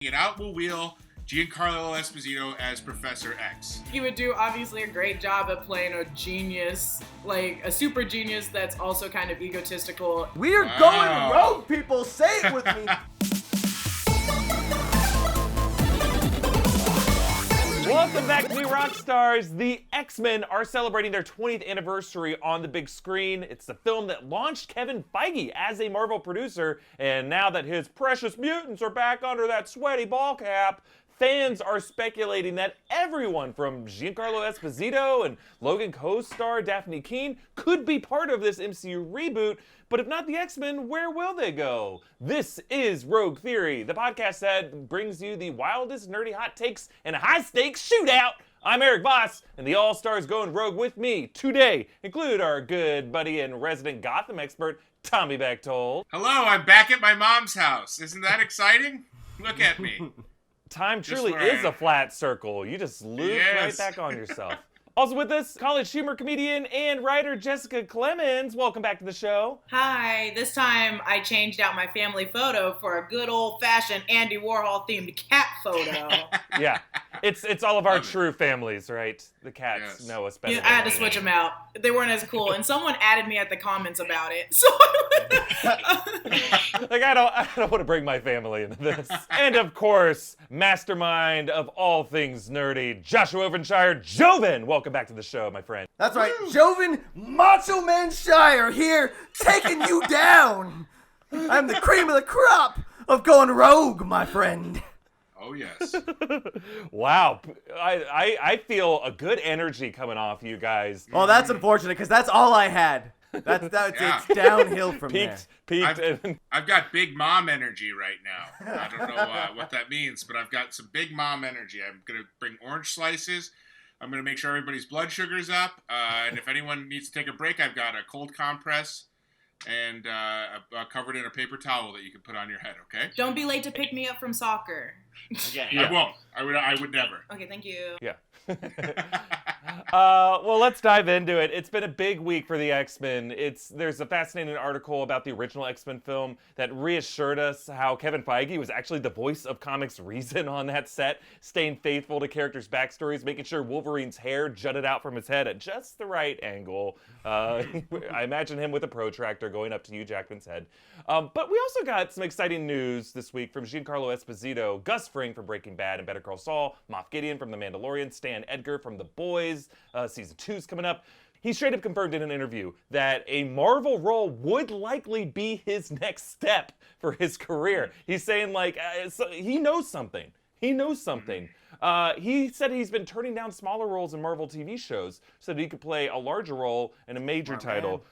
And out will wheel Giancarlo Esposito as Professor X. He would do, obviously, a great job at playing a genius, like a super genius that's also kind of egotistical. We're going rogue, people! Say it with me! Welcome back to Rockstars. The X-Men are celebrating their 20th anniversary on the big screen. It's the film that launched Kevin Feige as a Marvel producer, and now that his precious mutants are back under that sweaty ball cap, fans are speculating that everyone from Giancarlo Esposito and Logan co-star Daphne Keane could be part of this MCU reboot. But if not the X-Men, where will they go? This is Rogue Theory, the podcast that brings you the wildest nerdy hot takes and a high-stakes shootout. I'm Erik Voss, and the All-Stars going rogue with me today include our good buddy and resident Gotham expert, Tommy Bechtold. Hello, I'm back at my mom's house. Isn't that exciting? Look at me. Time truly is a flat circle. You just loop right back on yourself. Also with us, college humor comedian and writer Jessica Clemons. Welcome back to the show. Hi, this time I changed out my family photo for a good old-fashioned Andy Warhol-themed cat photo. Yeah, it's all of our true families, right? The cats know us better. Yeah, I had to switch them out. They weren't as cool, and someone added me at the comments about it. So like I don't want to bring my family into this. And of course, mastermind of all things nerdy, Joshua Jovenshire. Joven, welcome back to the show, my friend. That's right, Joven Macho Man Shire here, taking you down. I'm the cream of the crop of going rogue, my friend. Oh, yes. Wow. I feel a good energy coming off you guys. Oh, that's unfortunate, because that's all I had. It's downhill from there. I've got big mom energy right now. I don't know what that means, but I've got some big mom energy. I'm going to bring orange slices. I'm going to make sure everybody's blood sugar's up. And if anyone needs to take a break, I've got a cold compress and covered in a paper towel that you can put on your head, okay? Don't be late to pick me up from soccer. Yeah. I won't. I would never. Okay, thank you. Yeah. Well, let's dive into it. It's been a big week for the X-Men. There's a fascinating article about the original X-Men film that reassured us how Kevin Feige was actually the voice of comics reason on that set, staying faithful to characters' backstories, making sure Wolverine's hair jutted out from his head at just the right angle. I imagine him with a protractor going up to Hugh Jackman's head. But we also got some exciting news this week from Giancarlo Esposito, Gus Fring from Breaking Bad and Better Call Saul, Moff Gideon from The Mandalorian, Stan Edgar from The Boys. Season 2's coming up. He straight up confirmed in an interview that a Marvel role would likely be his next step for his career. He's saying, he knows something. He knows something. He said he's been turning down smaller roles in Marvel TV shows so that he could play a larger role in a major title.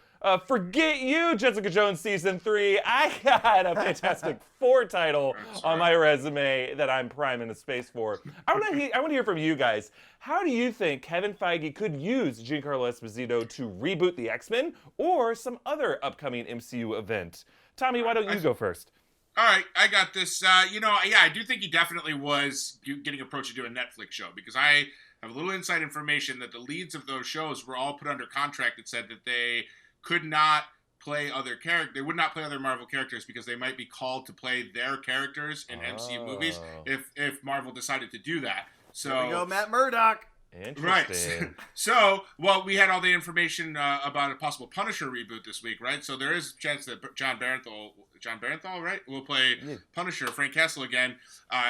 Forget you, Jessica Jones Season 3. I got a Fantastic Four title on my resume that I'm priming the space for. I want to hear from you guys. How do you think Kevin Feige could use Giancarlo Esposito to reboot the X-Men or some other upcoming MCU event? Tommy, why don't you go first? All right, I got this. I do think he definitely was getting approached to do a Netflix show because I have a little inside information that the leads of those shows were all put under contract that said that they could not play other characters. They would not play other Marvel characters because they might be called to play their characters in MCU movies if Marvel decided to do that. So here we go, Matt Murdock. Interesting. Right. So, we had all the information about a possible Punisher reboot this week, right? So there is a chance that John Barenthal, right, will play Punisher, Frank Castle again,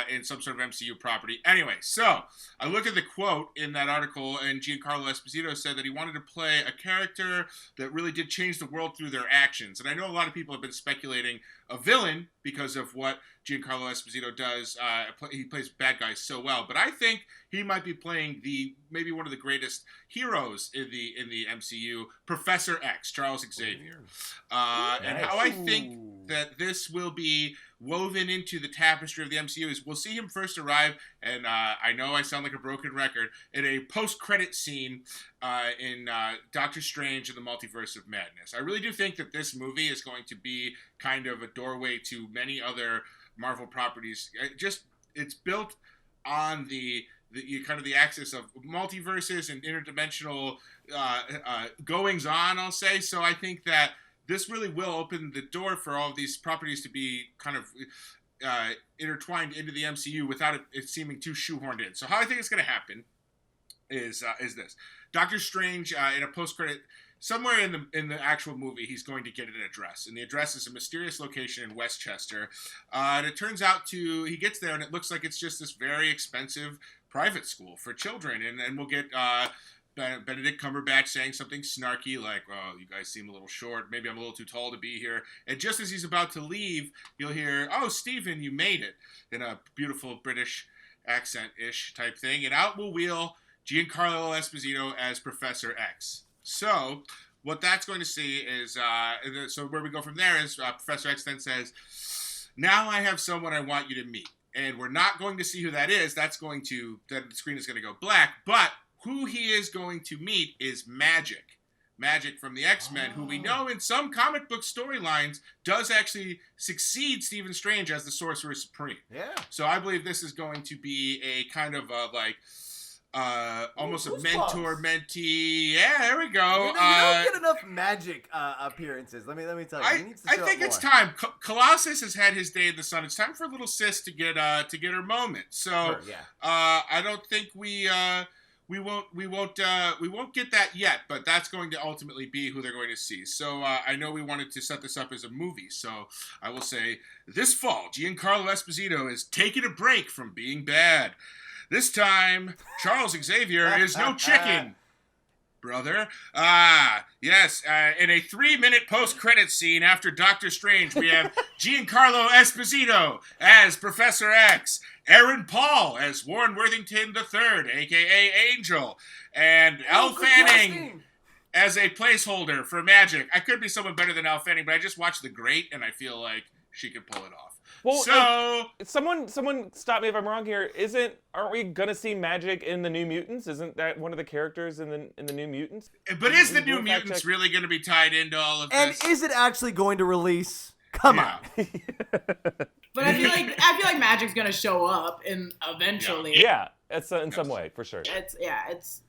in some sort of MCU property. Anyway, so I looked at the quote in that article, and Giancarlo Esposito said that he wanted to play a character that really did change the world through their actions. And I know a lot of people have been speculating a villain because of what Giancarlo Esposito does. He plays bad guys so well, but I think he might be playing maybe one of the greatest heroes in the MCU, Professor X, Charles Xavier. And how I think that this will be woven into the tapestry of the MCU is we'll see him first arrive, and I know I sound like a broken record, in a post-credit scene in Doctor Strange and the Multiverse of Madness. I really do think that this movie is going to be kind of a doorway to many other Marvel properties. It's built on the kind of the axis of multiverses and interdimensional goings on, I'll say. So I think that this really will open the door for all of these properties to be kind of intertwined into the MCU without it seeming too shoehorned in. So how I think it's going to happen is this: Doctor Strange in a post-credit. Somewhere in the actual movie, he's going to get an address, and the address is a mysterious location in Westchester. And it turns out he gets there, and it looks like it's just this very expensive private school for children. And then we'll get Benedict Cumberbatch saying something snarky like, "Oh, you guys seem a little short. Maybe I'm a little too tall to be here." And just as he's about to leave, you'll hear, "Oh, Stephen, you made it," in a beautiful British accent-ish type thing. And out will wheel Giancarlo Esposito as Professor X. So, what that's going to see is, so where we go from there is Professor X then says, "Now I have someone I want you to meet." And we're not going to see who that is. The screen is going to go black. But who he is going to meet is Magic. Magic from the X-Men, who we know in some comic book storylines does actually succeed Stephen Strange as the Sorcerer Supreme. Yeah. So I believe this is going to be a kind of almost a mentor-mentee. Yeah, there we go. You don't get enough Magic appearances. Let me tell you. He needs to show I think up it's more. time. Colossus has had his day in the sun. It's time for little sis to get her moment. So Sure, yeah. I don't think we won't get that yet, but that's going to ultimately be who they're going to see. So I know we wanted to set this up as a movie, so I will say this fall, Giancarlo Esposito is taking a break from being bad. This time, Charles Xavier is no chicken, brother. Yes, in a 3-minute post-credit scene after Doctor Strange, we have Giancarlo Esposito as Professor X, Aaron Paul as Warren Worthington III, a.k.a. Angel, and Elle Fanning as a placeholder for Magic. I could be someone better than Elle Fanning, but I just watched The Great, and I feel like she could pull it off. Well, so someone stop me if I'm wrong here. Aren't we gonna see Magic in the New Mutants? Isn't that one of the characters in the New Mutants? But is the New Mutants really going to be tied into all of And this? is it actually going to release? Come on. But I feel like Magic's gonna show up eventually. Yeah, it's in some way for sure. It's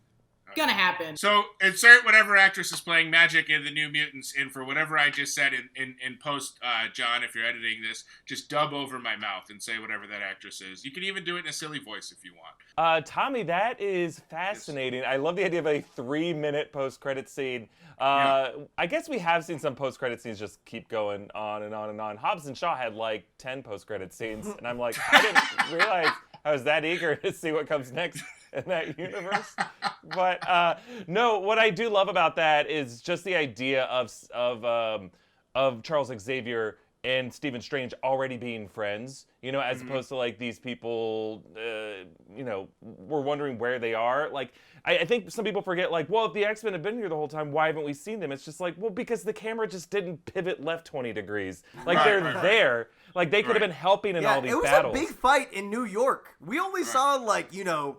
gonna happen. So insert whatever actress is playing Magic in the New Mutants in for whatever I just said in post, John, if you're editing this, just dub over my mouth and say whatever that actress is. You can even do it in a silly voice if you want. Tommy, that is fascinating. I love the idea of a 3-minute post-credit scene. Yeah. I guess we have seen some post-credit scenes just keep going on and on and on. Hobbs and Shaw had like 10 post-credit scenes, and I'm like, I didn't realize I was that eager to see what comes next in that universe. But no, what I do love about that is just the idea of Charles Xavier and Stephen Strange already being friends, as opposed to like these people, we're wondering where they are. Like, I think some people forget, like, well, if the X-Men have been here the whole time, why haven't we seen them? It's just like, well, because the camera just didn't pivot left 20 degrees. Like, they're there. Like, they could have been helping in all these battles. It was a big fight in New York. We only saw, like,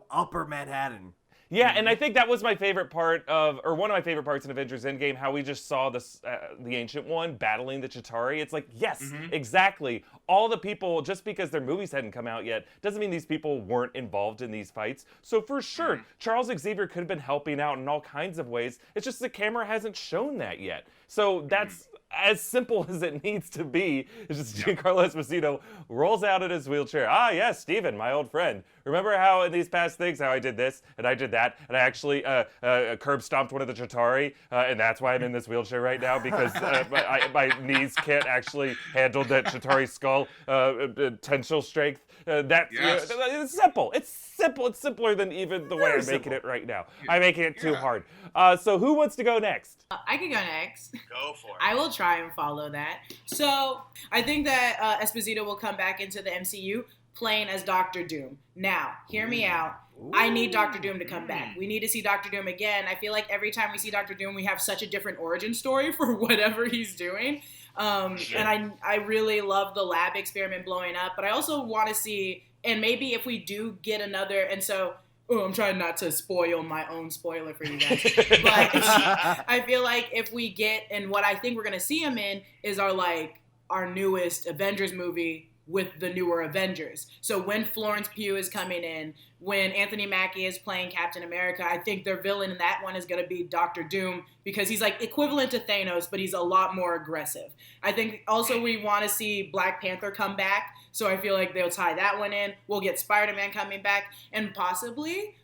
Upper Manhattan. Yeah, and I think that was my favorite part one of my favorite parts in Avengers Endgame, how we just saw this, the Ancient One battling the Chitauri. It's like, yes, exactly. All the people, just because their movies hadn't come out yet, doesn't mean these people weren't involved in these fights. So for sure, Charles Xavier could have been helping out in all kinds of ways. It's just the camera hasn't shown that yet. So that's as simple as it needs to be. It's just Giancarlo Esposito rolls out in his wheelchair. Ah, yes, Steven, my old friend. Remember how in these past things, how I did this, and I did that, and I actually curb stomped one of the Chitauri, and that's why I'm in this wheelchair right now, because my knees can't actually handle that Chitauri skull tensile strength. It's simple. It's simple. It's simpler than even the way I'm making it right now. I'm making it too hard. So who wants to go next? I can go next. Go for it. I will try and follow that. So I think that Esposito will come back into the MCU playing as Doctor Doom. Now, hear me out. I need Doctor Doom to come back. We need to see Doctor Doom again. I feel like every time we see Doctor Doom, we have such a different origin story for whatever he's doing. And I really love the lab experiment blowing up, but I also want to see, and maybe if we do get another, and so, I'm trying not to spoil my own spoiler for you guys, but I feel like if we get, and what I think we're going to see him in is our newest Avengers movie, with the newer Avengers. So when Florence Pugh is coming in, when Anthony Mackie is playing Captain America, I think their villain in that one is going to be Doctor Doom, because he's like equivalent to Thanos, but he's a lot more aggressive. I think also we want to see Black Panther come back, so I feel like they'll tie that one in. We'll get Spider-Man coming back, and possibly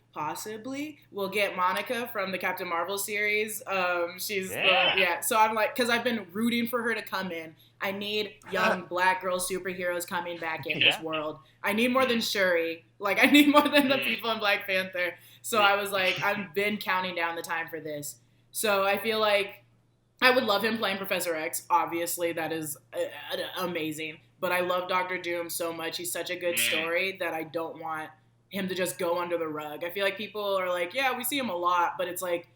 we'll get Monica from the Captain Marvel series. So I'm like, because I've been rooting for her to come in. I need young black girl superheroes coming back in this world. I need more than Shuri. Like, I need more than the people in Black Panther. So I was like, I've been counting down the time for this. So I feel like I would love him playing Professor X. Obviously, that is amazing. But I love Doctor Doom so much. He's such a good story that I don't want him to just go under the rug. I feel like people are like, yeah, we see him a lot, but it's like,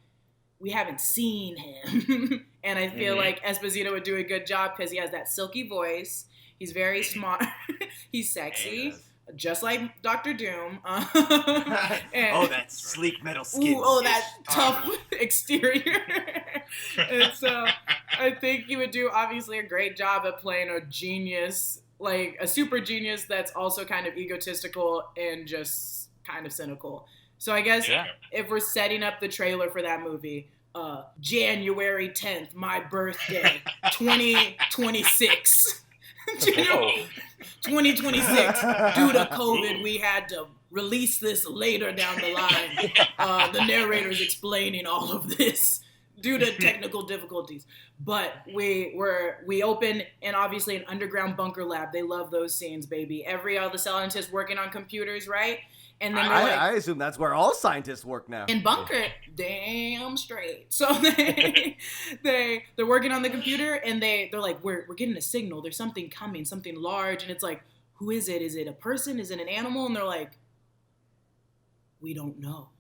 we haven't seen him. And I feel like Esposito would do a good job because he has that silky voice. He's very smart. He's sexy, just like Doctor Doom. And, that sleek metal skin. That tough exterior. And so I think he would do, obviously, a great job at playing a genius, like a super genius that's also kind of egotistical and just kind of cynical. So I guess if we're setting up the trailer for that movie, January 10th, my birthday, 2026. 2026. Due to COVID, we had to release this later down the line. The narrator's explaining all of this due to technical difficulties. But we open in obviously an underground bunker lab. They love those scenes, baby. All the scientists working on computers, right? And then I assume that's where all scientists work now. In bunker, damn straight. So they're working on the computer, and they're like, we're getting a signal. There's something coming, something large, and it's like, who is it? Is it a person? Is it an animal? And they're like, we don't know.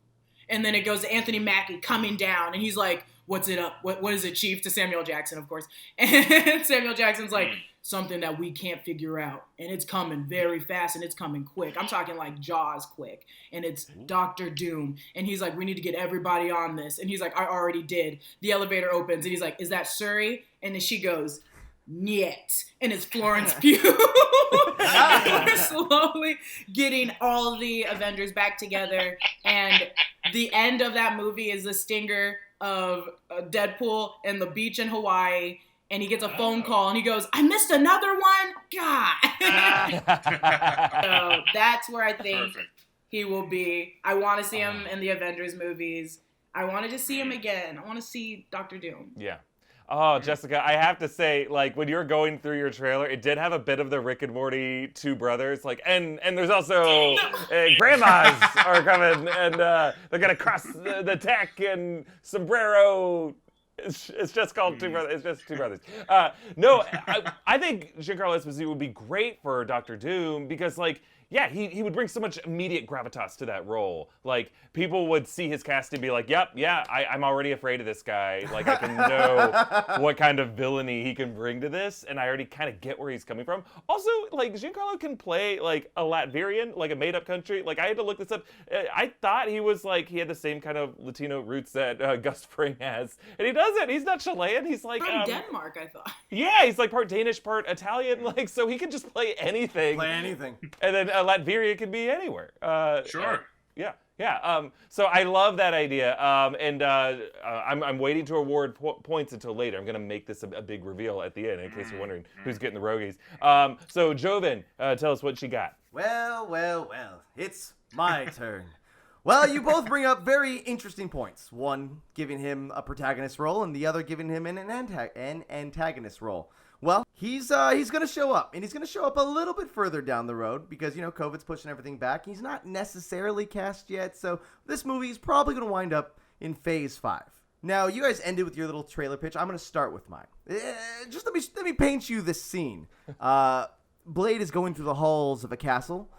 And then it goes to Anthony Mackie coming down, and he's like, what's it up? What is it, Chief? To Samuel Jackson, of course. And Samuel Jackson's like, something that we can't figure out. And it's coming very fast, and it's coming quick. I'm talking like Jaws quick. And it's Doctor Doom. And he's like, we need to get everybody on this. And he's like, I already did. The elevator opens, and he's like, is that Shuri? And then she goes, Niet. And it's Florence Pugh. We're slowly getting all the Avengers back together. And the end of that movie is the stinger of Deadpool and the beach in Hawaii. And he gets a phone call, and he goes, I missed another one? God. So that's where I think he will be. I want to see him in the Avengers movies. I wanted to see him again. I want to see Doctor Doom. Yeah. Oh, Jessica, I have to say, like, when you're going through your trailer, it did have a bit of the Rick and Morty two brothers, like, and there's also grandmas are coming, and they're gonna cross the tech and sombrero. It's just called Two Brothers. It's just Two Brothers. No, I think Giancarlo Esposito would be great for Doctor Doom because, like, yeah, he would bring so much immediate gravitas to that role. Like, people would see his cast and be like, yep, yeah, I'm already afraid of this guy. Like, I can know what kind of villainy he can bring to this, and I already kind of get where he's coming from. Also, like, Giancarlo can play, like, a Latvian, like a made-up country. Like, I had to look this up. I thought he was, like, he had the same kind of Latino roots that Gus Fring has. And he doesn't. He's not Chilean. He's, like... From Denmark, I thought. Yeah, he's, like, part Danish, part Italian. Like, so he can just play anything. Play anything. And then Latveria could be anywhere. Sure. Yeah. So I love that idea. And I'm waiting to award points until later. I'm going to make this a big reveal at the end in case you're wondering who's getting the Rogies. So Joven, tell us what she got. Well. It's my turn. Well, you both bring up very interesting points. One giving him a protagonist role, and the other giving him an antagonist role. Well, he's going to show up, and he's going to show up a little bit further down the road because, you know, COVID's pushing everything back. He's not necessarily cast yet, so this movie is probably going to wind up in Phase 5. Now, you guys ended with your little trailer pitch. I'm going to start with mine. Just let me paint you this scene. Blade is going through the halls of a castle,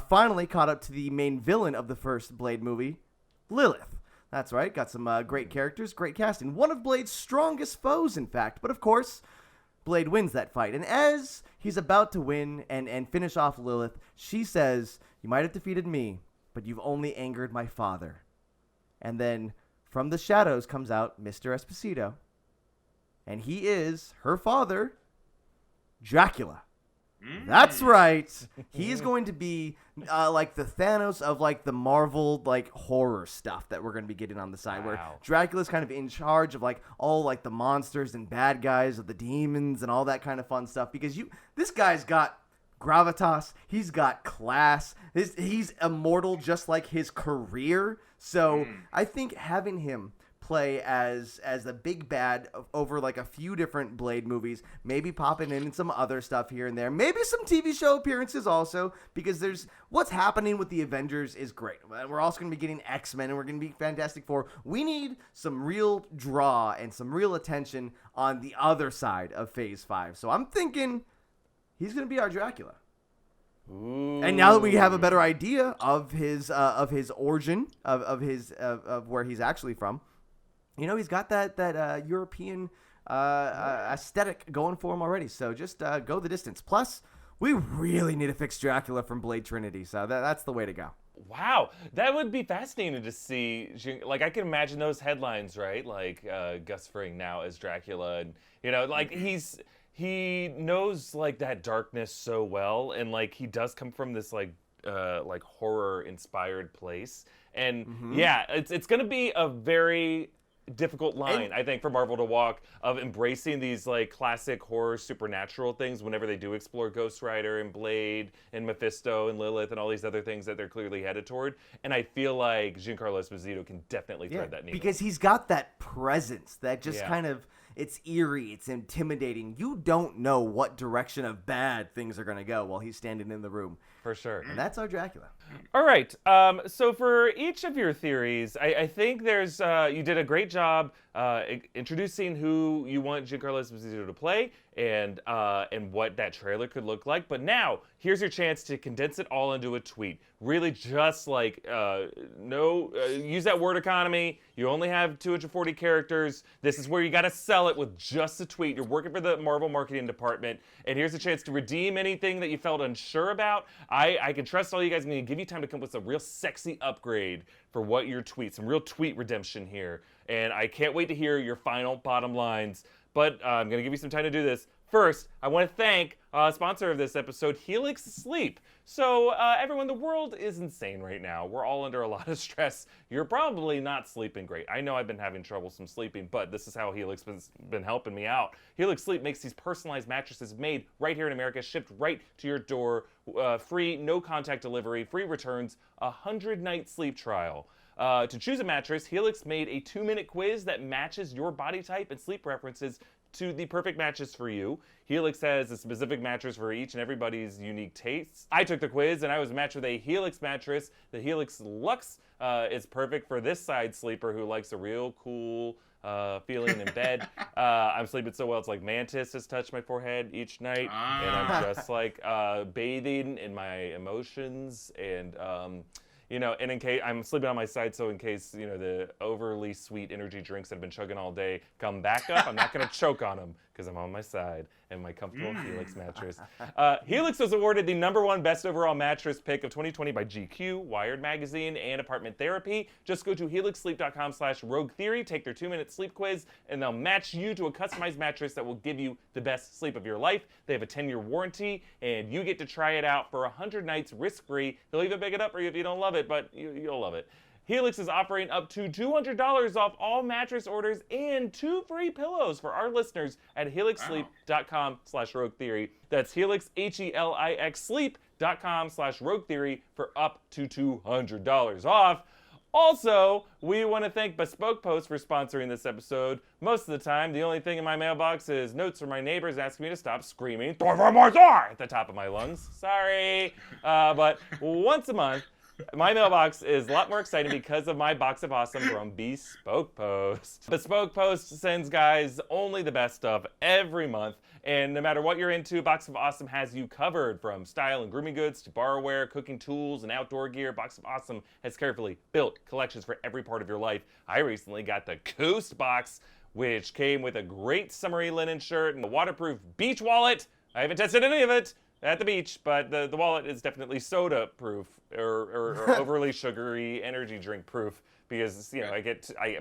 finally caught up to the main villain of the first Blade movie, Lilith. That's right, got some great characters, great casting. One of Blade's strongest foes, in fact, but of course... Blade wins that fight, and as he's about to win and finish off Lilith, she says, you might have defeated me, but you've only angered my father. And then from the shadows comes out Mr. Esposito, and he is her father, Dracula. That's right. He's going to be like the Thanos of like the Marvel like horror stuff that we're going to be getting on the side, where Dracula's kind of in charge of like all like the monsters and bad guys of the demons and all that kind of fun stuff. Because this guy's got gravitas, he's got class, he's immortal just like his career. So I think having him play as the big bad over like a few different Blade movies, maybe popping in some other stuff here and there, maybe some TV show appearances also, because there's what's happening with the Avengers is great. We're also going to be getting X-Men, and we're going to be Fantastic Four. We need some real draw and some real attention on the other side of Phase 5. So I'm thinking he's going to be our Dracula. Ooh. And now that we have a better idea of his origin, of where he's actually from, you know, he's got that European aesthetic going for him already. So just go the distance. Plus, we really need to fix Dracula from Blade Trinity. So that's the way to go. Wow, that would be fascinating to see. Like, I can imagine those headlines, right? Like Gus Fring now as Dracula, and you know, like he knows like that darkness so well, and like he does come from this like horror inspired place, and yeah, it's gonna be a very difficult line, I think, for Marvel to walk, of embracing these like classic horror supernatural things whenever they do explore Ghost Rider and Blade and Mephisto and Lilith and all these other things that they're clearly headed toward. And I feel like Giancarlo Esposito can definitely thread that needle. Because he's got that presence that just kind of, it's eerie, it's intimidating. You don't know what direction of bad things are going to go while he's standing in the room. For sure. And that's our Dracula. All right. So for each of your theories, I think there's you did a great job introducing who you want Giancarlo Esposito to play and what that trailer could look like. But now, here's your chance to condense it all into a tweet. Really just like, use that word economy. You only have 240 characters. This is where you got to sell it with just a tweet. You're working for the Marvel marketing department. And here's a chance to redeem anything that you felt unsure about. I can trust all you guys. I'm going to give you time to come up with a real sexy upgrade for what your tweet, some real tweet redemption here. And I can't wait to hear your final bottom lines. But I'm going to give you some time to do this. First, I want to thank sponsor of this episode, Helix Sleep. So everyone, the world is insane right now. We're all under a lot of stress. You're probably not sleeping great. I know I've been having trouble some sleeping, but this is how Helix has been helping me out. Helix Sleep makes these personalized mattresses made right here in America, shipped right to your door, free, no contact delivery, free returns, 100-night sleep trial. To choose a mattress, Helix made a 2-minute quiz that matches your body type and sleep preferences to the perfect mattress for you. Helix has a specific mattress for each and everybody's unique tastes. I took the quiz and I was matched with a Helix mattress. The Helix Luxe is perfect for this side sleeper who likes a real cool feeling in bed. I'm sleeping so well, it's like Mantis has touched my forehead each night, and I'm just like bathing in my emotions, and you know, and in case I'm sleeping on my side, so in case, you know, the overly sweet energy drinks that I've been chugging all day come back up, I'm not going to choke on them because I'm on my side and my comfortable Helix mattress. Helix was awarded the #1 best overall mattress pick of 2020 by GQ, Wired Magazine, and Apartment Therapy. Just go to helixsleep.com/roguetheory, take their 2-minute sleep quiz, and they'll match you to a customized mattress that will give you the best sleep of your life. They have a 10-year warranty, and you get to try it out for 100 nights risk-free. They'll even pick it up for you if you don't love it, but you'll love it. Helix is offering up to $200 off all mattress orders and 2 free pillows for our listeners at helixsleep.com/roguetheory. That's Helix, Helix, sleep.com/roguetheory for up to $200 off. Also, we want to thank Bespoke Post for sponsoring this episode. Most of the time, the only thing in my mailbox is notes from my neighbors asking me to stop screaming "Thor at the top of my lungs. Sorry. But once a month, my mailbox is a lot more exciting because of my box of awesome from Bespoke Post. Bespoke Post sends guys only the best stuff every month, and no matter what you're into, Box of Awesome has you covered. From style and grooming goods to barware, cooking tools, and outdoor gear, Box of Awesome has carefully built collections for every part of your life. I recently got the Coast Box, which came with a great summery linen shirt and a waterproof beach wallet. I haven't tested any of it at the beach, but the wallet is definitely soda proof or overly sugary energy drink proof. Because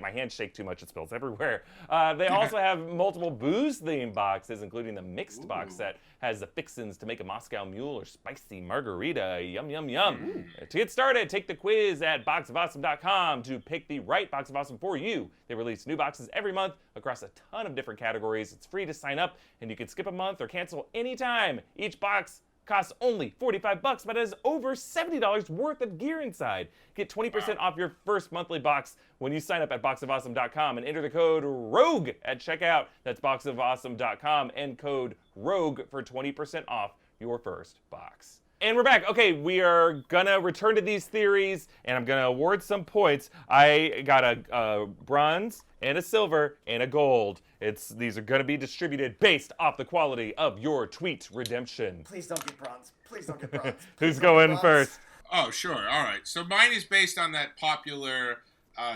my hands shake too much, it spills everywhere. They also have multiple booze-themed boxes, including the mixed box set has the fixins to make a Moscow Mule or spicy margarita. Yum, yum, yum. To get started, take the quiz at boxofawesome.com to pick the right Box of Awesome for you. They release new boxes every month across a ton of different categories. It's free to sign up, and you can skip a month or cancel anytime. Each box costs only $45, but has over $70 worth of gear inside. Get 20% off your first monthly box when you sign up at boxofawesome.com and enter the code ROGUE at checkout. That's boxofawesome.com and code ROGUE for 20% off your first box. And we're back. Okay, we are gonna return to these theories, and I'm gonna award some points. I got a bronze and a silver and a gold. These are gonna be distributed based off the quality of your tweet redemption. Please don't get bronze. Please don't get bronze. Who's going first? Oh, sure. All right. So mine is based on that popular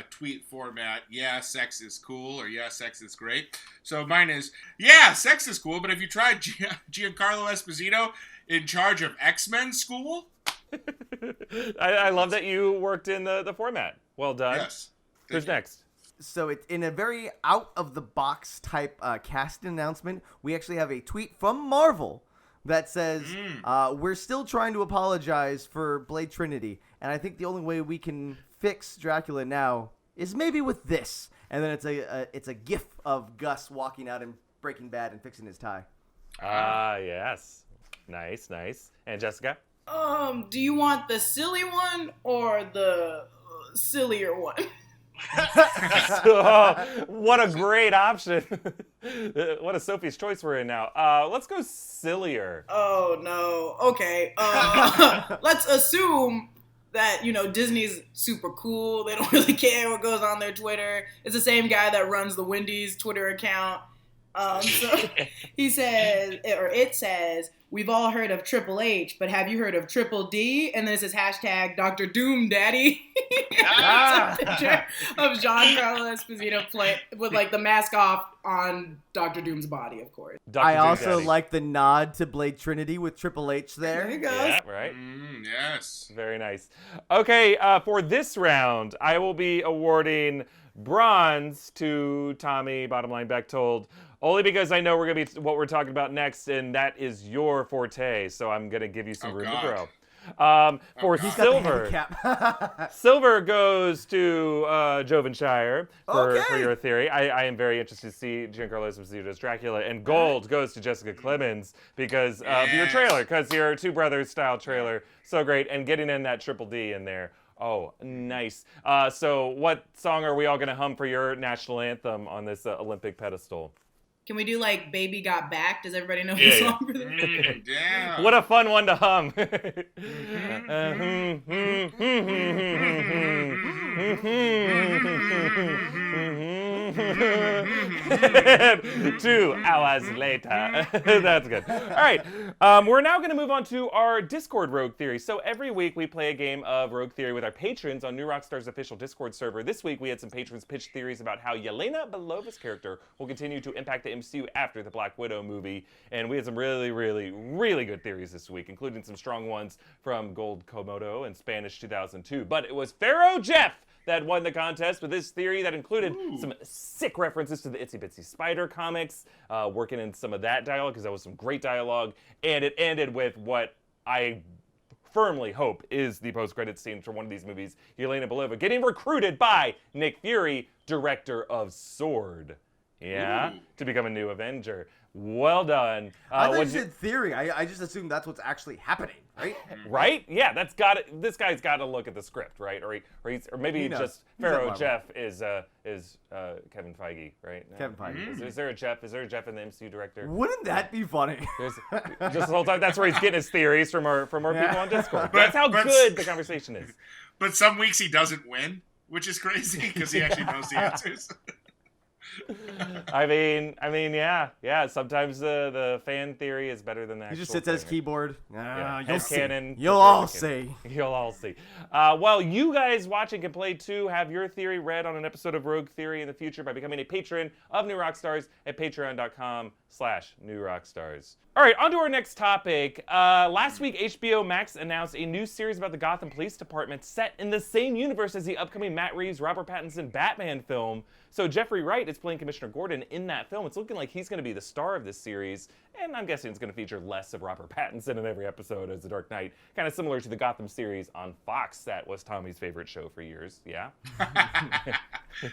tweet format. Yeah, sex is cool, or yeah, sex is great. So mine is, yeah, sex is cool, but have you tried Giancarlo Esposito in charge of X-Men school? I love that you worked in the format. Well done. Yes. Who's next? So it's in a very out-of-the-box type cast announcement. We actually have a tweet from Marvel that says, we're still trying to apologize for Blade Trinity, and I think the only way we can fix Dracula now is maybe with this. And then it's a gif of Gus walking out in Breaking Bad and fixing his tie. Yes. Nice. And Jessica? Do you want the silly one or the sillier one? What a great option. What a Sophie's Choice we're in now. Let's go sillier. Oh, no. Okay. Let's assume that, Disney's super cool. They don't really care what goes on their Twitter. It's the same guy that runs the Wendy's Twitter account. So he says, or it says, we've all heard of Triple H, but have you heard of Triple D? And then it says hashtag Dr. Doom Daddy. It's a picture of Giancarlo Esposito with the mask off on Dr. Doom's body, of course. I also like the nod to Blade Trinity with Triple H there. There you go. Yeah, right. Yes. Very nice. Okay, for this round, I will be awarding bronze to Tommy, bottom line Bechtold, only because I know we're going to be what we're talking about next, and that is your forte, so I'm going to give you some room to grow. For silver, silver goes to Jovenshire for your theory. I am very interested to see Giancarlo Esposito as Dracula, and gold goes to Jessica Clemons because of your trailer, because your Two Brothers style trailer, so great, and getting in that Triple D in there. Oh, nice. So what song are we all going to hum for your national anthem on this Olympic pedestal? Can we do Baby Got Back? Does everybody know the song for that? Yeah. What a fun one to hum. Two hours later. That's good. All right. We're now going to move on to our Discord Rogue Theory. So every week we play a game of Rogue Theory with our patrons on New Rockstars' official Discord server. This week we had some patrons pitch theories about how Yelena Belova's character will continue to impact the MCU after the Black Widow movie. And we had some really, really, really good theories this week, including some strong ones from Gold Komodo and Spanish 2002. But it was Pharaoh Jeff that won the contest with his theory that included some sick references to the Itsy Bitsy Spider comics, working in some of that dialogue, because that was some great dialogue, and it ended with what I firmly hope is the post-credits scene for one of these movies, Yelena Belova getting recruited by Nick Fury, director of Sword, to become a new Avenger. Well done. I thought you said theory. I just assumed that's what's actually happening, right? Right? Yeah, that's got it. This guy's got to look at the script, right? Or maybe just Pharaoh Jeff is Kevin Feige, right? Kevin Feige. Is there a Jeff? Is there a Jeff in the MCU director? Wouldn't that be funny? Just the whole time. That's where he's getting his theories from our people on Discord. That's how good the conversation is. But some weeks he doesn't win, which is crazy because he actually knows the answers. I mean, yeah. Sometimes the fan theory is better than the actual. He just sits at his keyboard. You'll see. You'll all see. You'll all see. Well, you guys watching can play too. Have your theory read on an episode of Rogue Theory in the future by becoming a patron of New Rockstars at patreon.com YouTube.com/New Rockstars. All right, on to our next topic. Last week, HBO Max announced a new series about the Gotham Police Department set in the same universe as the upcoming Matt Reeves, Robert Pattinson Batman film. So Jeffrey Wright is playing Commissioner Gordon in that film. It's looking like he's going to be the star of this series, and I'm guessing it's going to feature less of Robert Pattinson in every episode as The Dark Knight, kind of similar to the Gotham series on Fox that was Tommy's favorite show for years. Yeah?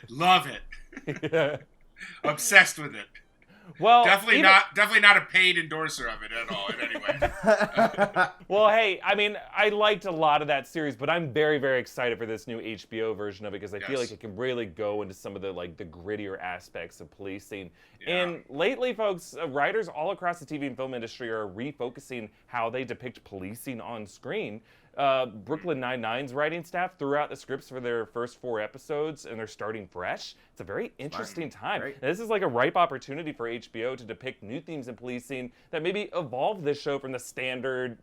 Love it. Yeah. Obsessed with it. Well, definitely not a paid endorser of it at all in any way. Well, hey, I mean, I liked a lot of that series, but I'm very, very excited for this new HBO version of it because I feel like it can really go into some of the the grittier aspects of policing. Yeah. And lately, folks, writers all across the TV and film industry are refocusing how they depict policing on screen. Brooklyn Nine-Nine's writing staff threw out the scripts for their first 4 episodes, and they're starting fresh. It's a very interesting time. And this is like a ripe opportunity for HBO to depict new themes in policing that maybe evolve this show from the standard,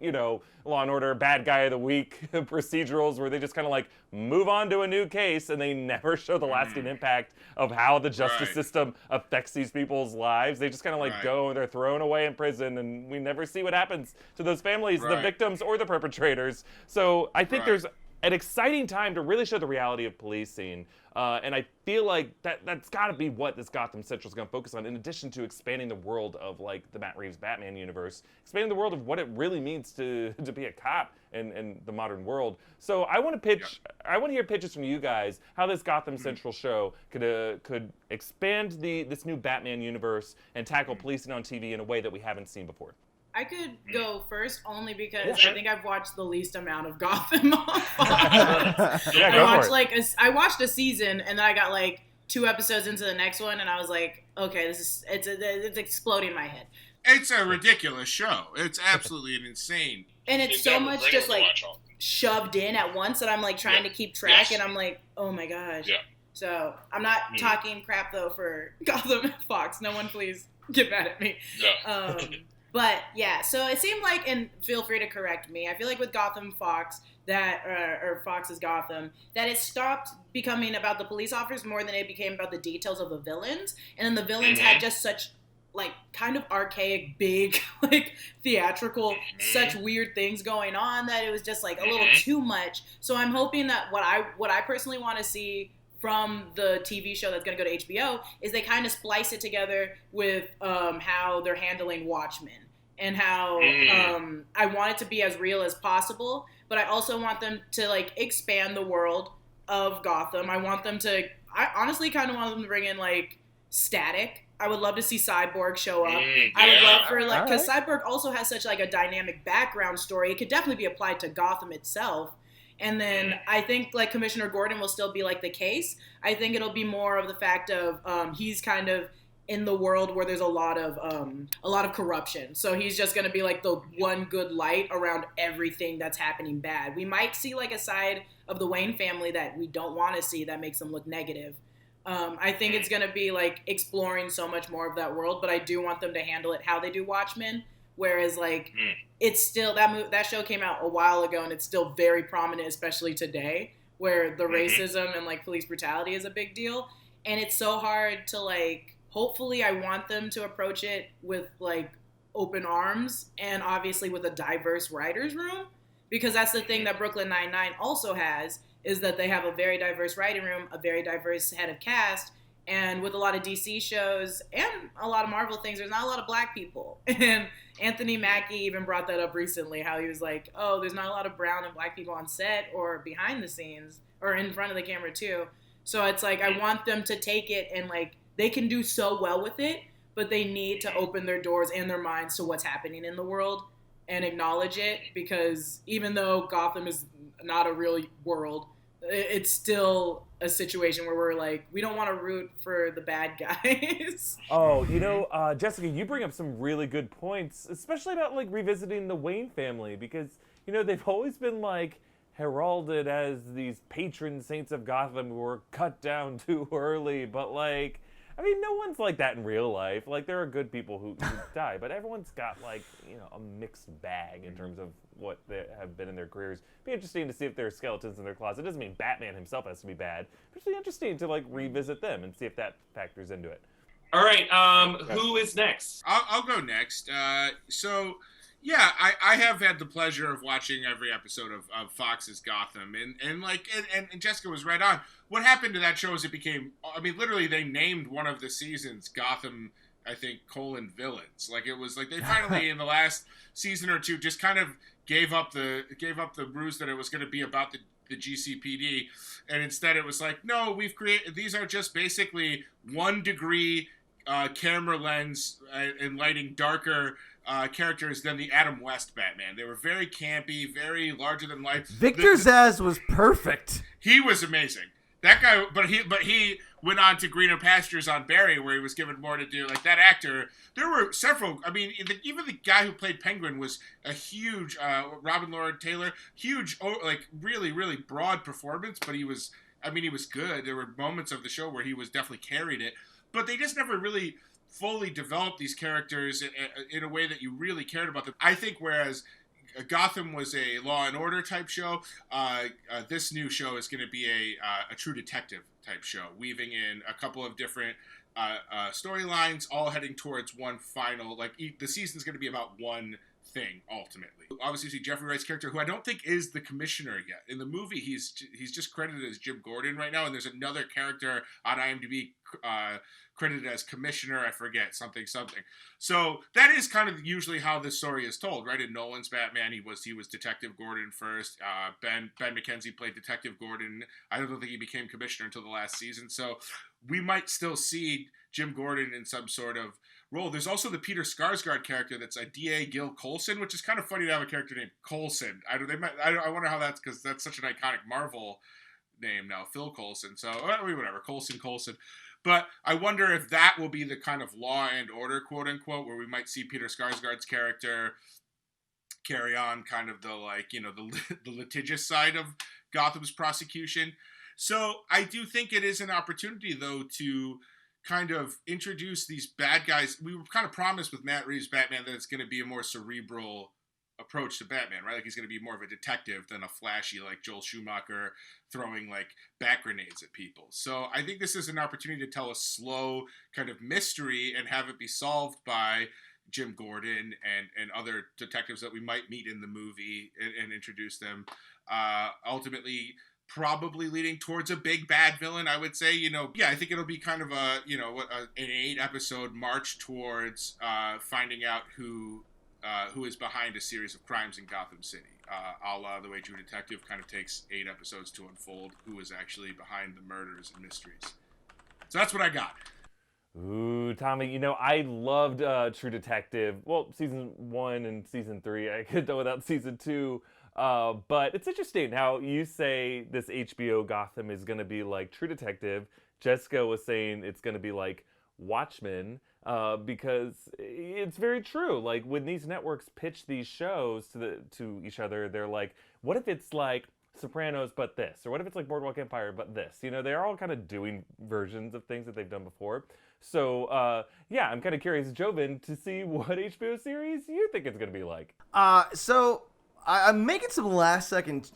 Law & Order, bad guy of the week procedurals where they just kind of move on to a new case and they never show the lasting impact of how the justice system affects these people's lives. They just kind of go and they're thrown away in prison and we never see what happens to those families, the victims or the perpetrators. So I think there's an exciting time to really show the reality of policing. And I feel like that's got to be what this Gotham Central is going to focus on, in addition to expanding the world of the Matt Reeves Batman universe, expanding the world of what it really means to be a cop in the modern world. So I want to hear pitches from you guys how this Gotham Central show could expand this new Batman universe and tackle policing on TV in a way that we haven't seen before. I could go first only because I think I've watched the least amount of Gotham. I watched a season and then I got 2 episodes into the next one and I was like, okay, it's exploding my head. It's a ridiculous show. It's absolutely insane. And it's so much just shoved in at once that I'm trying to keep track and I'm like, oh my gosh. Yeah. So I'm not talking crap though for Gotham and Fox. No one please get mad at me. Yeah. But yeah, so it seemed like, and feel free to correct me, I feel like with Gotham Fox, or Fox's Gotham, that it stopped becoming about the police officers more than it became about the details of the villains. And then the villains had just such, kind of archaic, big, theatrical, such weird things going on that it was just, a little too much. So I'm hoping that what I personally want to see from the TV show that's going to go to HBO is they kind of splice it together with how they're handling Watchmen and how I want it to be as real as possible, but I also want them to expand the world of Gotham. I honestly kind of want them to bring in Static. I would love to see Cyborg show up. I would love for because Cyborg also has such a dynamic background story. It could definitely be applied to Gotham itself. And then I think Commissioner Gordon will still be the case. I think it'll be more of the fact of he's kind of in the world where there's a lot of corruption. So he's just going to be the one good light around everything that's happening bad. We might see a side of the Wayne family that we don't want to see that makes them look negative. I think it's going to be exploring so much more of that world, but I do want them to handle it how they do Watchmen. Whereas, it's still, that show came out a while ago, and it's still very prominent, especially today, where the racism and, police brutality is a big deal. And it's so hard to, hopefully I want them to approach it with, open arms and obviously with a diverse writer's room. Because that's the thing that Brooklyn Nine-Nine also has, is that they have a very diverse writing room, a very diverse head of cast. And with a lot of DC shows and a lot of Marvel things, there's not a lot of black people. And Anthony Mackie even brought that up recently, how he was there's not a lot of brown and black people on set or behind the scenes or in front of the camera too. So it's I want them to take it and they can do so well with it, but they need to open their doors and their minds to what's happening in the world and acknowledge it, because even though Gotham is not a real world, it's still a situation where we're we don't want to root for the bad guys. Oh, Jessica, you bring up some really good points, especially about revisiting the Wayne family, because they've always been heralded as these patron saints of Gotham who were cut down too early, but no one's like that in real life. There are good people who die, but everyone's got a mixed bag in terms of what they have been in their careers. Be interesting to see if there are skeletons in their closet. It doesn't mean Batman himself has to be bad, but it's interesting to revisit them and see if that factors into it. All right. Who is next? I'll go next. Yeah, I have had the pleasure of watching every episode of Fox's Gotham, and Jessica was right on. What happened to that show is it became, I mean, literally they named one of the seasons Gotham, I think, villains. Like, it was like they finally in the last season or two just kind of gave up the ruse that it was going to be about the GCPD, and instead it was like, no, we've created, these are just basically 1 degree camera lens and lighting darker characters than the Adam West Batman. They were very campy, very larger than life. Victor Zsasz was perfect. He was amazing. That guy, but he went on to greener pastures on Barry, where he was given more to do. Like, that actor, there were several. I mean, even the guy who played Penguin was a huge Robin Lord Taylor, huge, like really really broad performance. But he was good. There were moments of the show where he was definitely carried it, but they just never really fully developed these characters in a way that you really cared about them. I think whereas Gotham was a Law and Order type show, this new show is going to be a true detective type show, weaving in a couple of different storylines, all heading towards one final, like the season's going to be about one thing ultimately. Obviously, you see Jeffrey Wright's character, who I don't think is the commissioner yet. In the movie, he's just credited as Jim Gordon right now, and there's another character on IMDb credited as commissioner. I forget something. So that is kind of usually how this story is told, right? In Nolan's Batman, he was Detective Gordon first. Ben McKenzie played Detective Gordon. I don't think he became commissioner until the last season. So we might still see Jim Gordon in some sort of role. There's also the Peter Skarsgård character that's a DA Gil Coulson, which is kind of funny to have a character named Coulson. I wonder how that's, because that's such an iconic Marvel name now, Phil Coulson. So whatever, Coulson. But I wonder if that will be the kind of Law and Order, quote unquote, where we might see Peter Skarsgård's character carry on kind of the, like, you know, the litigious side of Gotham's prosecution. So I do think it is an opportunity, though, to kind of introduce these bad guys. We were kind of promised with Matt Reeves' Batman that it's going to be a more cerebral approach to Batman, right? Like, he's going to be more of a detective than a flashy, like, Joel Schumacher throwing, like, bat grenades at people. So I think this is an opportunity to tell a slow kind of mystery and have it be solved by Jim Gordon and other detectives that we might meet in the movie and introduce them. Ultimately, probably leading towards a big bad villain, I would say. You know, yeah, I think it'll be kind of an 8-episode march towards finding out who is behind a series of crimes in Gotham City. A la the way True Detective kind of takes 8 episodes to unfold who is actually behind the murders and mysteries. So that's what I got. Ooh, Tommy, you know, I loved True Detective. Well, season 1 and season 3. I could do without season 2. But it's interesting how you say this HBO Gotham is going to be like True Detective. Jessica was saying it's going to be like Watchmen, because it's very true. Like, when these networks pitch these shows to each other, they're like, what if it's like Sopranos but this? Or what if it's like Boardwalk Empire but this? You know, they're all kind of doing versions of things that they've done before. So, yeah, I'm kind of curious, Joven, to see what HBO series you think it's going to be like. So I'm making some last-second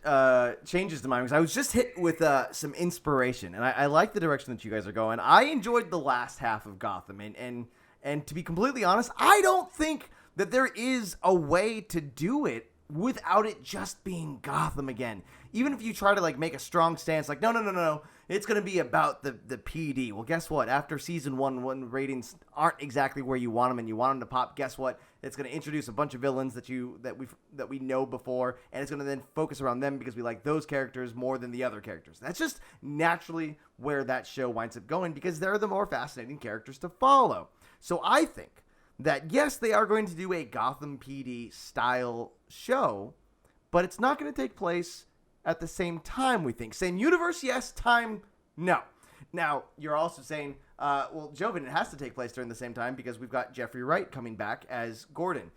changes to mine because I was just hit with some inspiration, and I like the direction that you guys are going. I enjoyed the last half of Gotham, and to be completely honest, I don't think that there is a way to do it without it just being Gotham again. Even if you try to, like, make a strong stance, like, no, it's going to be about the PD. Well, guess what? After season 1, when ratings aren't exactly where you want them and you want them to pop, guess what? It's going to introduce a bunch of villains that we know before, and it's going to then focus around them because we like those characters more than the other characters. That's just naturally where that show winds up going because they're the more fascinating characters to follow. So I think that, yes, they are going to do a Gotham PD style show, but it's not going to take place at the same time, we think. Same universe, yes. Time, no. Now, you're also saying, well, Joven, it has to take place during the same time because we've got Jeffrey Wright coming back as Gordon.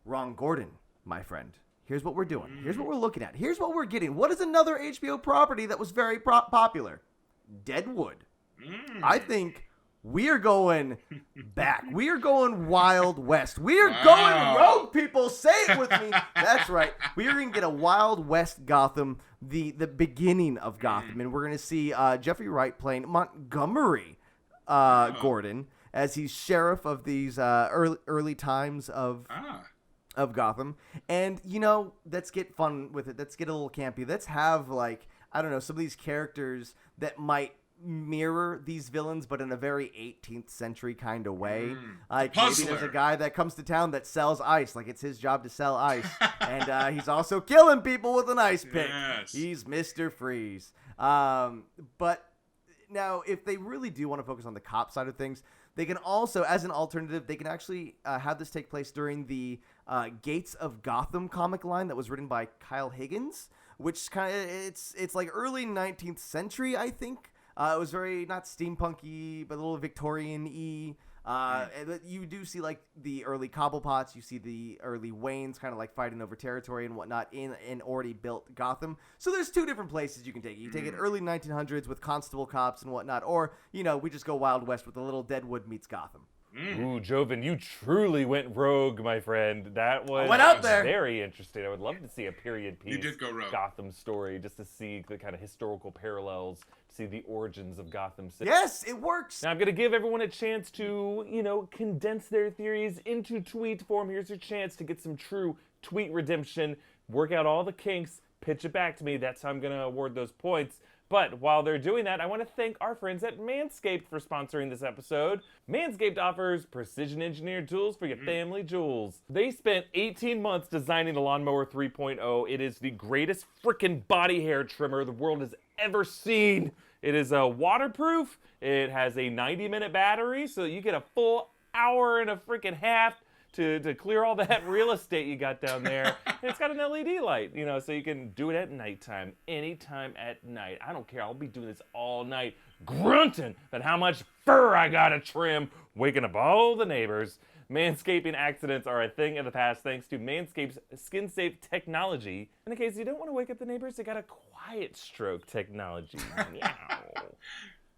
Wrong Gordon, my friend. Here's what we're doing. Here's what we're looking at. Here's what we're getting. What is another HBO property that was very popular? Deadwood. I think we are going back. We are going Wild West. We are going rogue, people. Say it with me. That's right. We are going to get a Wild West Gotham, the beginning of Gotham. And we're going to see Jeffrey Wright playing Montgomery Gordon, as he's sheriff of these early times of Gotham. And, let's get fun with it. Let's get a little campy. Let's have, some of these characters that might mirror these villains, but in a very 18th century kind of way. Maybe there's a guy that comes to town that sells ice, like it's his job to sell ice, and he's also killing people with an ice pick. Yes. He's Mr. Freeze. But now, if they really do want to focus on the cop side of things, they can also, as an alternative, they can actually have this take place during the Gates of Gotham comic line that was written by Kyle Higgins, which it's like early 19th century, I think. It was very, not steampunky, but a little Victorian-y. You do see, the early Cobblepots. You see the early Waynes kind of, fighting over territory and whatnot in an already built Gotham. So there's two different places you can take it. You take it early 1900s with constable cops and whatnot, or, we just go Wild West with a little Deadwood meets Gotham. Ooh, Joven, you truly went rogue, my friend. That was very interesting. I would love to see a period piece You did go rogue. Gotham story, just to see the kind of historical parallels, to see the origins of Gotham City. Yes, it works. Now, I'm going to give everyone a chance to, condense their theories into tweet form. Here's your chance to get some true tweet redemption, work out all the kinks, pitch it back to me. That's how I'm going to award those points. But while they're doing that, I want to thank our friends at Manscaped for sponsoring this episode. Manscaped offers precision-engineered tools for your family jewels. They spent 18 months designing the Lawnmower 3.0. It is the greatest freaking body hair trimmer the world has ever seen. It is waterproof. It has a 90-minute battery, so you get a full hour and a freaking half to clear all that real estate you got down there. And it's got an LED light, so you can do it at nighttime, anytime at night. I don't care. I'll be doing this all night, grunting at how much fur I gotta trim, waking up all the neighbors. Manscaping accidents are a thing of the past thanks to Manscaped's skin-safe technology. And in case you don't want to wake up the neighbors, they got a quiet stroke technology. Meow.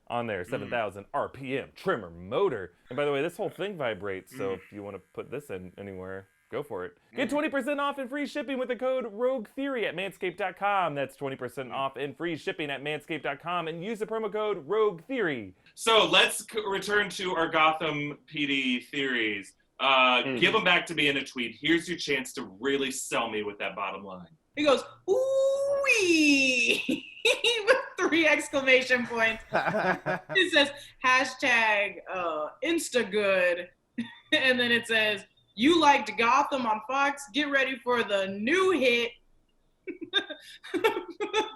On their 7,000 RPM trimmer motor. And by the way, this whole thing vibrates, so if you want to put this in anywhere, go for it. Get 20% off and free shipping with the code ROGUETHEORY at manscaped.com. That's 20% off and free shipping at manscaped.com, and use the promo code ROGUETHEORY. So let's return to our Gotham PD theories. Give them back to me in a tweet. Here's your chance to really sell me with that bottom line. He goes, ooh-wee, with 3 exclamation points. It says, hashtag Instagood. And then it says, you liked Gotham on Fox. Get ready for the new hit,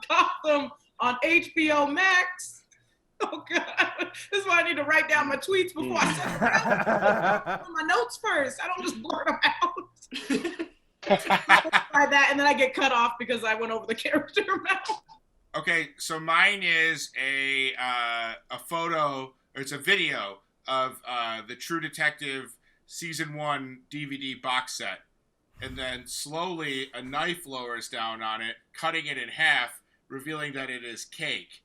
Gotham on HBO Max. Oh, God. This is why I need to write down my tweets before I send them out. My notes first. I don't just blurt them out. By that, and then I get cut off because I went over the character amount. Okay, so mine is a photo, or it's a video of the True Detective Season 1 DVD box set. And then slowly a knife lowers down on it, cutting it in half, revealing that it is cake.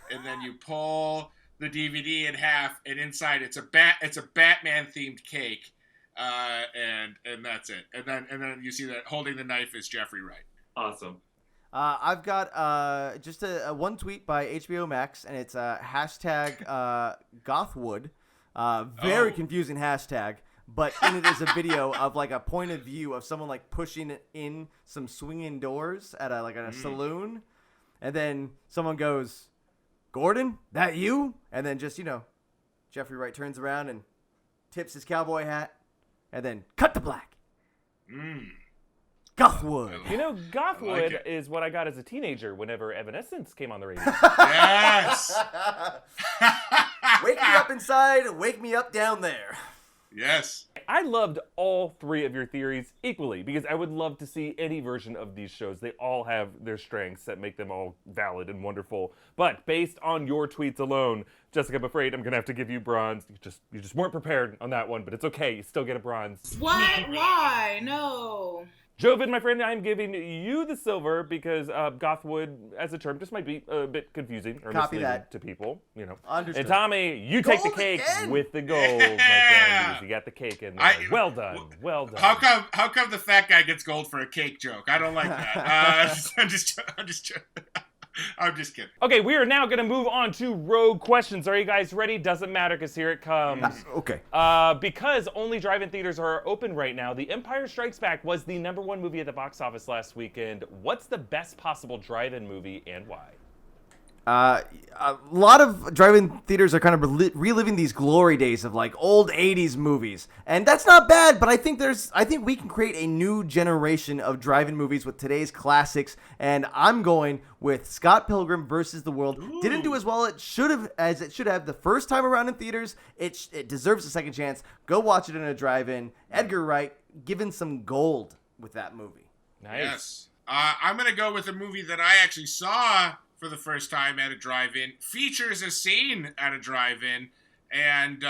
And then you pull the DVD in half, and inside it's a Batman themed cake. And that's it. And then you see that holding the knife is Jeffrey Wright. Awesome. I've got just a one tweet by HBO Max, and it's hashtag Gothwood. Very confusing hashtag, but in it is a video of a point of view of someone pushing in some swinging doors at a saloon, and then someone goes, "Gordon, that you?" And then just Jeffrey Wright turns around and tips his cowboy hat. And then cut to black. Gothwood. Gothwood is what I got as a teenager whenever Evanescence came on the radio. Yes! Wake me up inside, wake me up down there. Yes. I loved all 3 of your theories equally, because I would love to see any version of these shows. They all have their strengths that make them all valid and wonderful. But based on your tweets alone, Jessica, I'm afraid I'm going to have to give you bronze. You just weren't prepared on that one, but it's okay. You still get a bronze. What? Why? No. Joven, my friend, I'm giving you the silver because Gothwood as a term just might be a bit confusing or misleading to people, Understood. And Tommy, you take the cake with the gold, my friend, because you got the cake in there. Well done. How come the fat guy gets gold for a cake joke? I don't like that. I'm just I'm just kidding. Okay, we are now going to move on to Rogue Questions. Are you guys ready? Doesn't matter, because here it comes. Okay. Because only drive-in theaters are open right now, The Empire Strikes Back was the #1 movie at the box office last weekend. What's the best possible drive-in movie and why? A lot of drive-in theaters are kind of reliving these glory days of like old 80s movies. And that's not bad, but I think we can create a new generation of drive-in movies with today's classics. And I'm going with Scott Pilgrim versus the World. Ooh. Didn't do as well as it should have the first time around in theaters. It deserves a second chance. Go watch it in a drive-in. Edgar Wright given some gold with that movie. Nice. Yes. I'm going to go with a movie that I actually saw for the first time at a drive-in, features a scene at a drive-in, and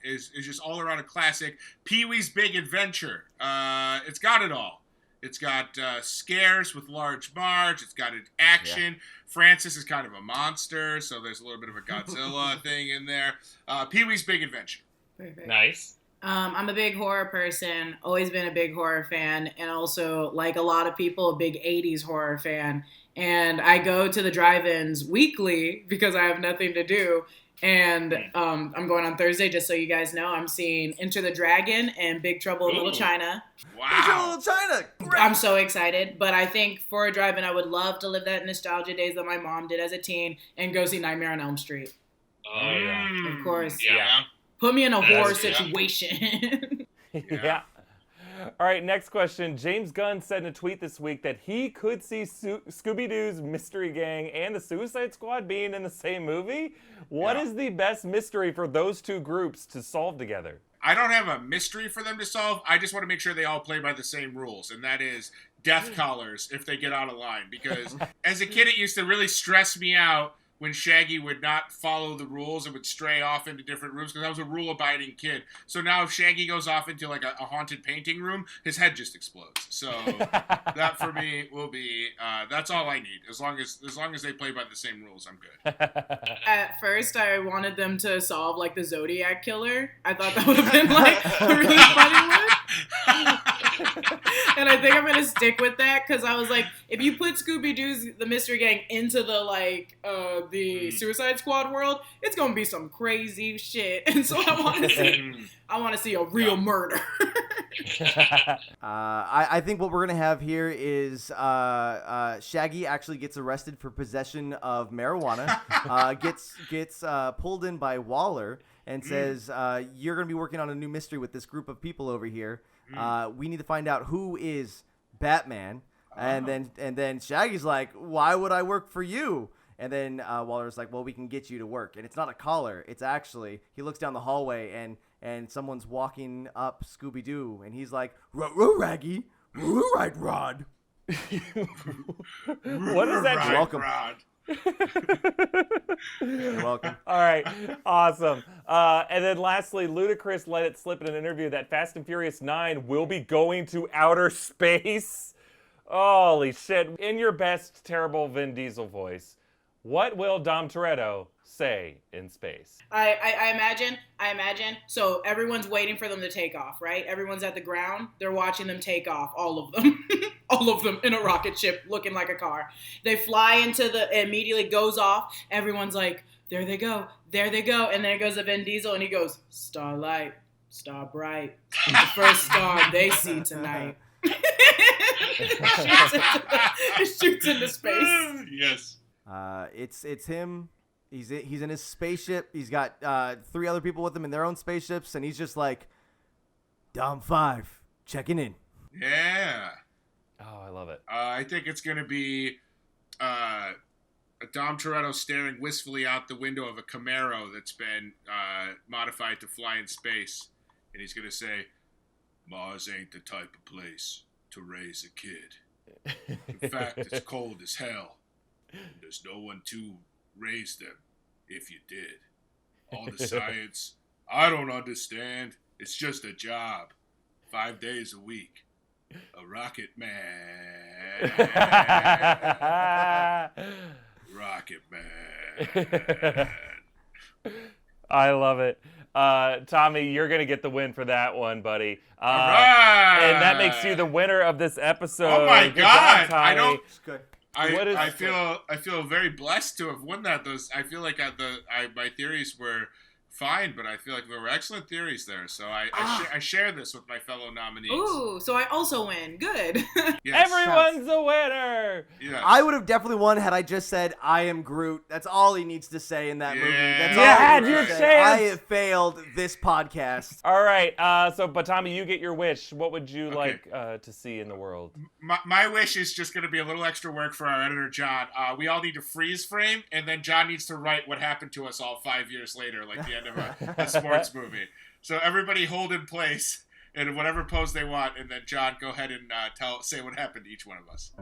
is just all around a classic. Pee-wee's Big Adventure. It's got it all. It's got scares with large Marge. It's got action. Yeah. Francis is kind of a monster, so there's a little bit of a Godzilla thing in there. Pee-wee's Big Adventure. Perfect. Nice. I'm a big horror person, always been a big horror fan, and also, like a lot of people, a big 80s horror fan. And I go to the drive-ins weekly because I have nothing to do. And I'm going on Thursday, just so you guys know. I'm seeing Enter the Dragon and Big Trouble in Little China. Wow. Big Trouble in Little China. Great. I'm so excited. But I think for a drive-in, I would love to live that nostalgia days that my mom did as a teen and go see Nightmare on Elm Street. Oh, yeah. Of course. Yeah. Put me in a horror Yeah. situation. Yeah. All right, next question. James Gunn said in a tweet this week that he could see Scooby-Doo's Mystery Gang and the Suicide Squad being in the same movie. What is the best mystery for those two groups to solve together? I don't have a mystery for them to solve. I just want to make sure they all play by the same rules, and that is death collars if they get out of line. Because as a kid, it used to really stress me out when Shaggy would not follow the rules and would stray off into different rooms, because I was a rule-abiding kid. So now if Shaggy goes off into like a haunted painting room, his head just explodes. So that for me will be that's all I need. As long as they play by the same rules, I'm good. At first, I wanted them to solve like the Zodiac Killer. I thought that would have been like a really funny one. And I think I'm gonna stick with that because I was like, if you put Scooby-Doo's The Mystery Gang into the like the Suicide Squad world, it's gonna be some crazy shit. And so I want to see a real murder. I think what we're gonna have here is Shaggy actually gets arrested for possession of marijuana, gets pulled in by Waller and says, "You're gonna be working on a new mystery with this group of people over here. We need to find out who is Batman." And then Shaggy's like, "Why would I work for you?" And then Waller's like, "Well, we can get you to work." And it's not a collar. It's actually, he looks down the hallway and someone's walking up Scooby-Doo. And he's like, "Raggy, right, Rod." What is that? Right, welcome. Rod. You're welcome. All right, awesome. And then lastly, Ludacris let it slip in an interview that Fast and Furious 9 will be going to outer space. Holy shit. In your best terrible Vin Diesel voice, what will Dom Toretto say in space? I imagine. So everyone's waiting for them to take off, right? Everyone's at the ground. They're watching them take off, all of them. All of them in a rocket ship looking like a car. They fly immediately goes off. Everyone's like, there they go. And then it goes to Vin Diesel and he goes, "Starlight, star bright, the first star they see tonight." It shoots into space. Yes. It's him. He's in his spaceship. He's got 3 other people with him in their own spaceships, and he's just like, "Dom 5, checking in." Yeah. Oh, I love it. I think it's going to be a Dom Toretto staring wistfully out the window of a Camaro that's been modified to fly in space. And he's going to say, "Mars ain't the type of place to raise a kid. In fact, it's cold as hell. And there's no one to raise them if you did. All the science, I don't understand. It's just a job. 5 days a week. A rocket man. Rocket man." I love it. Tommy, you're going to get the win for that one, buddy. All right. And that makes you the winner of this episode. Oh my Good God. job, Tommy. It's good. I feel very blessed to have won that. I feel like my theories were fine, but I feel like there were excellent theories there. So I share this with my fellow nominees. Ooh, so I also win. Good. Yes. Everyone's a winner. Yes. I would have definitely won had I just said, I am Groot. That's all he needs to say in that movie. That's You all he had needs to your say. chance. I have failed this podcast. All right. But Tommy, you get your wish. What would you like to see in the world? My wish is just going to be a little extra work for our editor, John. We all need to freeze frame, and then John needs to write what happened to us all 5 years later, like the end of a sports movie. So everybody hold in place in whatever pose they want, and then John, go ahead and say what happened to each one of us.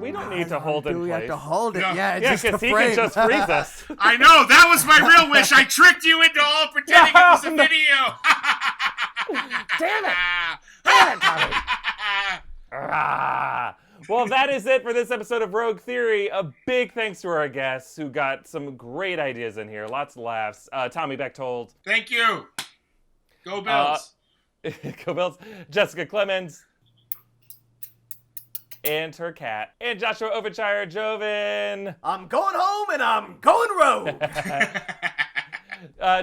We don't need to hold in Do we place. have to hold it? No. Yeah, Yeah, just because to he frame. can just freeze us. I know, that was my real wish. I tricked you into all pretending it was a video. Damn it! Damn it, Tommy! Ah. Well, that is it for this episode of Rogue Theory. A big thanks to our guests who got some great ideas in here. Lots of laughs. Tommy Bechtold. Thank you. Go Bills. Go Bills. Jessica Clemons. And her cat. And Joshua Jovenshire, Joven. I'm going home and I'm going rogue.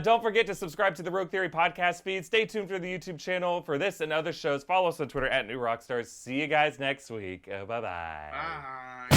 Don't forget to subscribe to the Rogue Theory podcast feed. Stay tuned for the YouTube channel for this and other shows. Follow us on Twitter @NewRockstars. See you guys next week. Bye-bye. Bye.